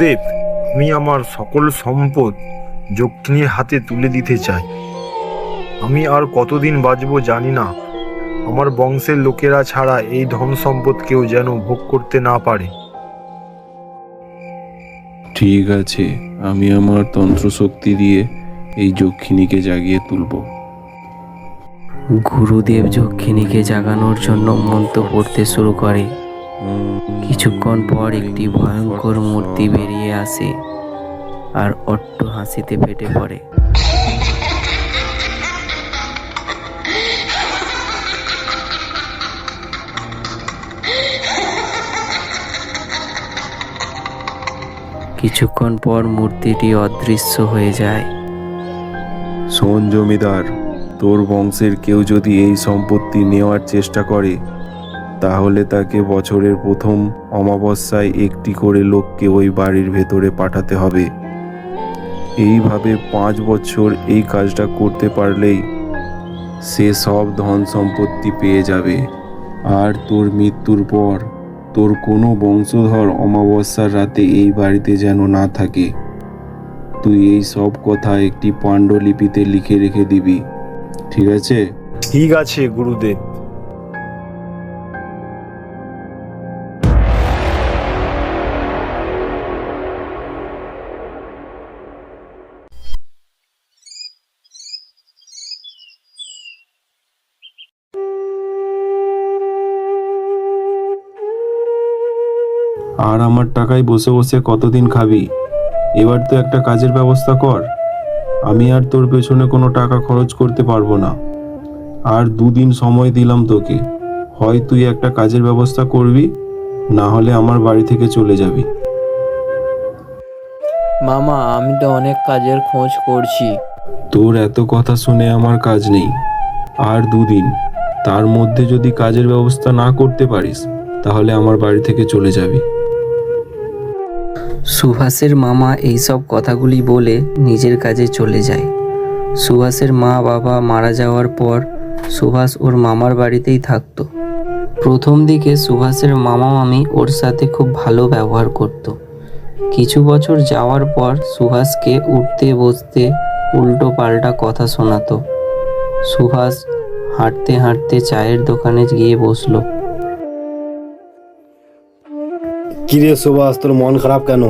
দেব, আমি আমার সকল সম্পদ যক্ষিণীর হাতে তুলে দিতে চাই। আমি আর কতদিন বাঁচবো জানি না। আমার বংশের লোকেরা ছাড়া এই ধন সম্পদ কেউ যেন ভোগ করতে না পারে। ঠিক আছে, আমি আমার তন্ত্রশক্তি দিয়ে এই যক্ষিণীকে জাগিয়ে তুলব। গুরুদেব যক্ষিণীকে জাগানোর জন্য মন্ত্র পড়তে শুরু করে। কিছুক্ষণ পর একটি ভয়ঙ্কর মূর্তি বেরিয়ে আসে আর অট্ট হাসিতে ফেটে পড়ে। কিছুক্ষণ পর মূর্তিটি অদৃশ্য হয়ে যায়। শোন জমিদার, তোর বংশের কেউ যদি এই সম্পত্তি নেওয়ার চেষ্টা করে তাহলে তাকে বছরের প্রথম অমাবস্যায় একটি করে লোককে ওই বাড়ির ভেতরে পাঠাতে হবে। এইভাবে 5 বছর এই কাজটা করতে পারলেই সে সব ধন সম্পত্তি পেয়ে যাবে। আর তোর মৃত্যুর পর তোর কোনো বংশধর অমাবস্যার রাতে এই বাড়িতে যেন না থাকে। তুই এই সব কথা একটি পাণ্ডুলিপিতে লিখে রেখে দিবি, ঠিক আছে? ঠিক আছে গুরুদেব। আর আমার টাকায় বসে বসে কতদিন খাবি? এবার তো একটা কাজের ব্যবস্থা কর। আমি আর তোর পেছনে কোনো টাকা খরচ করতে পারবো না। আর 2 দিন সময় দিলাম তোকে। হয় তুই একটা কাজের ব্যবস্থা করবি, না হলে আমার বাড়ি থেকে চলে যাবি। মামা, আমি তো অনেক কাজের খোঁজ করছি। তোর এত কথা শুনে আমার কাজ নেই। আর 2 দিন, তার মধ্যে যদি কাজের ব্যবস্থা না করতে পারিস তাহলে আমার বাড়ি থেকে চলে যাবি। সুভাষের মামা এইসব কথাগুলি বলে নিজের কাজে চলে যায়। সুভাষের মা বাবা মারা যাওয়ার পর সুভাষ ওর মামার বাড়িতেই থাকতো। প্রথম দিকে সুভাষের মামা মামি ওর সাথে খুব ভালো ব্যবহার করত। কিছু বছর যাওয়ার পর সুভাষকে উঠতে বসতে উল্টো পাল্টা কথা শোনাতো। সুভাষ হাঁটতে হাঁটতে চায়ের দোকানে গিয়ে বসলো। কিরে সুভাষ, তোর মন খারাপ কেন?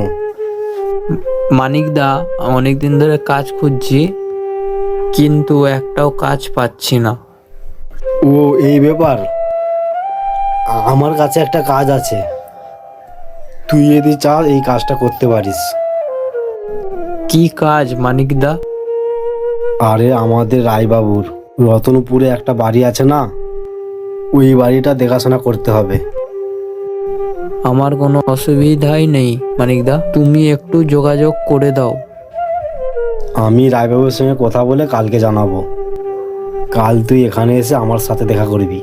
মানিকদা, অনেকদিন ধরে কাজ খুঁজছি, কিন্তু একটাও কাজ পাচ্ছি না। ও, এই ব্যাপার। আমার কাছে একটা কাজ আছে, তুই যদি চাস এই কাজটা করতে পারিস। কি কাজ মানিকদা? আরে আমাদের রায়বাবুর রতনপুরে একটা বাড়ি আছে না, ওই বাড়িটা দেখাশোনা করতে হবে। আমার কোনো অসুবিধাই নেই মানিকদা, তুমি একটু যোগাযোগ করে দাও। আমি রায়বাবুর সঙ্গে কথা বলে কালকে জানাবো। কাল তুই এখানে এসে আমার সাথে দেখা করবি।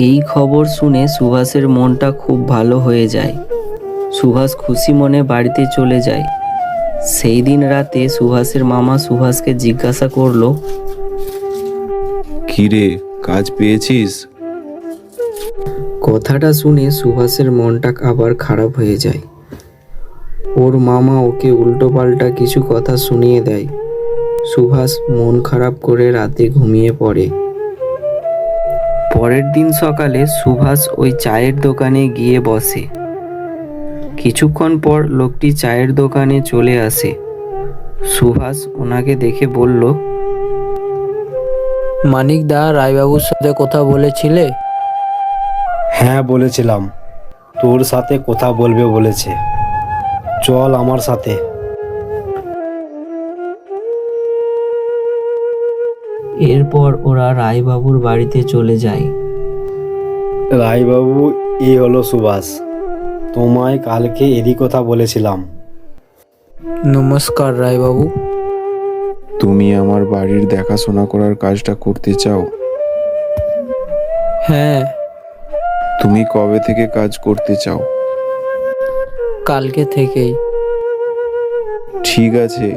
এই খবর শুনে সুভাষের মনটা খুব ভালো হয়ে যায়। সুভাষ খুশি মনে বাড়িতে চলে যায়। সেই দিন রাতে সুভাষের মামা সুভাষকে জিজ্ঞাসা করলো, কিরে, কাজ পেয়েছিস? কথাটা শুনে সুভাষের মনটা আবার খারাপ হয়ে যায়। ওর মামা ওকে উল্টোপাল্টা কিছু কথা শুনিয়ে দেয়। সুভাষ মন খারাপ করে রাতে ঘুমিয়ে পড়ে। পরের দিন সকালে সুভাষ ওই চায়ের দোকানে গিয়ে বসে। কিছুক্ষণ পর লোকটি চায়ের দোকানে চলে আসে। সুভাষ ওনাকে দেখে বলল, মানিকদা, রায়বাবুর সাথে কথা বলেছিলে? হ্যাঁ বলেছিলাম, তোর সাথে কথা বলবে বলেছে। চল আমার সাথে। এরপর ওরা রায়বাবুর বাড়িতে চলে যায়। রায়বাবু, এই হলো সুভাষ। তোমায় কালকে এরই কথা বলেছিলাম। নমস্কার রায়বাবু। তুমি আমার বাড়ির দেখাশোনা করার কাজটা করতে চাও? হ্যাঁ। তুমি কবে থেকে কাজ করতে চাও? কালকে থেকেই। ঠিক আছে,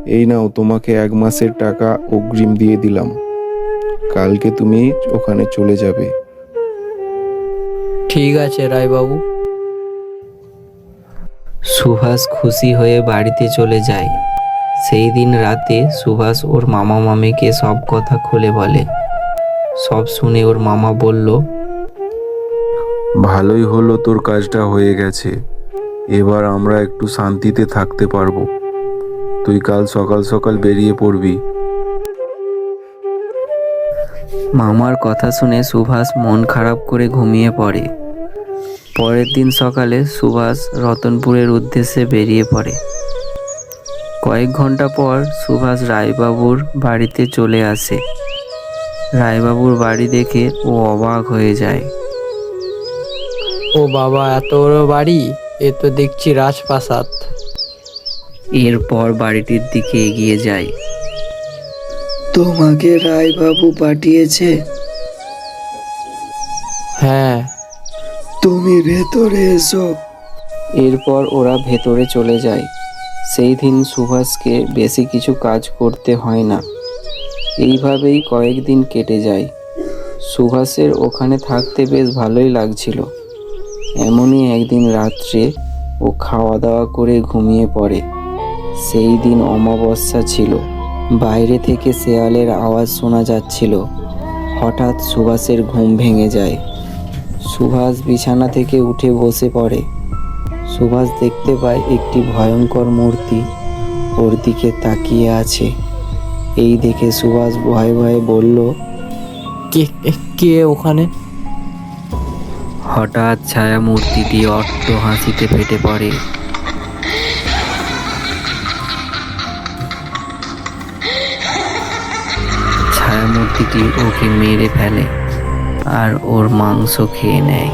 এই নাও, তোমাকে 1 মাসের টাকা অগ্রিম দিয়ে দিলাম। কালকে তুমি ওখানে চলে যাবে। ঠিক আছে রায়বাবু। সুভাষ খুশি হয়ে বাড়িতে চলে যায়। সেই দিন রাতে সুভাষ ওর মামা মামিকে সব কথা খুলে বলে। সব শুনে ওর মামা বলল, ভালোই হলো, তোর কাজটা হয়ে গেছে। এবার আমরা একটু শান্তিতে থাকতে পারবো। তুই কাল সকাল সকাল বেরিয়ে পড়বি। মামার কথা শুনে সুভাষ মন খারাপ করে ঘুমিয়ে পড়ে। পরের দিন সকালে সুভাষ রতনপুরের উদ্দেশ্যে বেরিয়ে পড়ে। কয়েক ঘন্টা পর সুভাষ রায়বাবুর বাড়িতে চলে আসে। রায়বাবুর বাড়ি দেখে ও অবাক হয়ে যায়। ও বাবা, এত বড় বাড়ি! এ তো দেখছি রাজপ্রাসাদ। এরপর বাড়িটির দিকে এগিয়ে যায়। তোমাকে রায়বাবু পাঠিয়েছে? হ্যাঁ। তুমি ভেতরে এসো। এরপর ওরা ভেতরে চলে যায়। সেই দিন সুভাষকে বেশি কিছু কাজ করতে হয় না। এইভাবেই কয়েকদিন কেটে যায়। সুভাষের ওখানে থাকতে বেশ ভালোই লাগছিল। এমনই একদিন রাত্রে ও খাওয়া দাওয়া করে ঘুমিয়ে পড়ে। সেই দিন অমাবস্যা ছিল। বাইরে থেকে শেয়ালের আওয়াজ শোনা যাচ্ছিল। হঠাৎ সুভাষের ঘুম ভেঙে যায়। সুভাষ বিছানা থেকে উঠে বসে পড়ে। সুভাষ দেখতে পায় একটি ভয়ঙ্কর মূর্তি ওর দিকে তাকিয়ে আছে। এই দেখে সুভাষ ভয়ে ভয়ে বলল, কে কে ওখানে? হঠাৎ ছায়া মূর্তিটি অট্ট হাসিতে ফেটে পড়ে। ছায়া মূর্তিটি ওকে মেরে ফেলে আর ওর মাংস খেয়ে নেয়।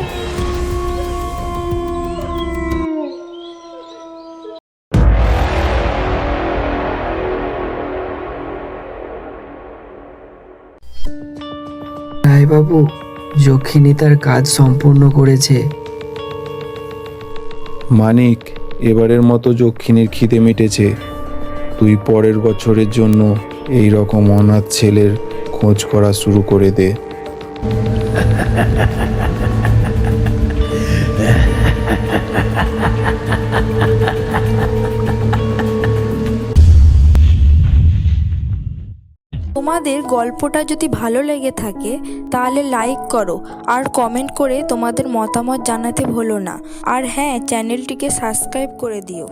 রায়বাবু, যক্ষিণী তার কাজ সম্পূর্ণ করেছে। মানিক, এবারের মতো যক্ষিণীর খিদে মিটেছে। তুই পরের বছরের জন্য এই রকম অনাথ ছেলের খোঁজ করা শুরু করে দে। তোমাদের গল্পটা যদি ভালো লেগে থাকে তাহলে লাইক করো আর কমেন্ট করে তোমাদের মতামত জানাতে ভুলো না। আর হ্যাঁ, চ্যানেলটিকে সাবস্ক্রাইব করে দিও।